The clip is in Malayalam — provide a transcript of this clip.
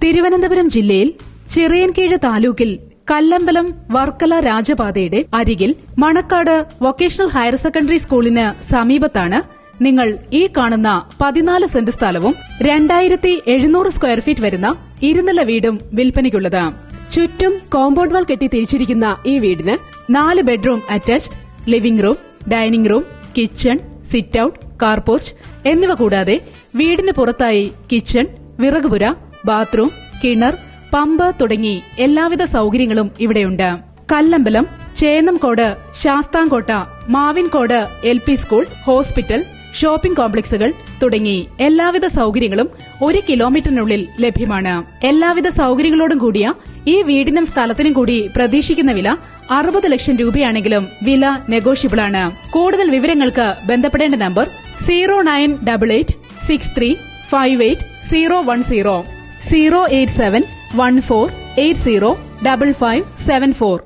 തിരുവനന്തപുരം ജില്ലയിൽ ചിറയൻകീഴ് താലൂക്കിൽ കല്ലമ്പലം വർക്കല രാജപാതയുടെ അരികിൽ മണക്കാട് വൊക്കേഷണൽ ഹയർ സെക്കൻഡറി സ്കൂളിന് സമീപത്താണ് നിങ്ങൾ ഈ കാണുന്ന 14 സെന്റ് സ്ഥലവും 2700 സ്ക്വയർ ഫീറ്റ് വരുന്ന ഇരുനില വീടും വിൽപ്പനയ്ക്കുള്ളത്. ചുറ്റും കോമ്പൌണ്ട് വാൾ കെട്ടി തിരിച്ചിരിക്കുന്ന ഈ വീടിന് 4 bedroom attached, living room, dining room, kitchen, sit out, car porch എന്നിവ കൂടാതെ വീടിന് പുറത്തായി കിച്ചൺ, വിറകുപുര, ബാത്റൂം, കിണർ, പമ്പ് തുടങ്ങി എല്ലാവിധ സൌകര്യങ്ങളും ഇവിടെയുണ്ട്. Kallambalam, Chennamkode, Sasthamkotta, Mavinkode LP school, hospital, shopping കോംപ്ലക്സുകൾ തുടങ്ങി എല്ലാവിധ സൌകര്യങ്ങളും 1 കിലോമീറ്ററിനുള്ളിൽ ലഭ്യമാണ്. എല്ലാവിധ സൌകര്യങ്ങളോടും കൂടിയ ഈ വീടിനും സ്ഥലത്തിനും കൂടി പ്രതീക്ഷിക്കുന്ന വില 60 ലക്ഷം രൂപയാണെങ്കിലും വില നെഗോഷ്യബിൾ ആണ്. കൂടുതൽ വിവരങ്ങൾക്ക് ബന്ധപ്പെടേണ്ട നമ്പർ 0988 63 58 010 087 14 80 5574.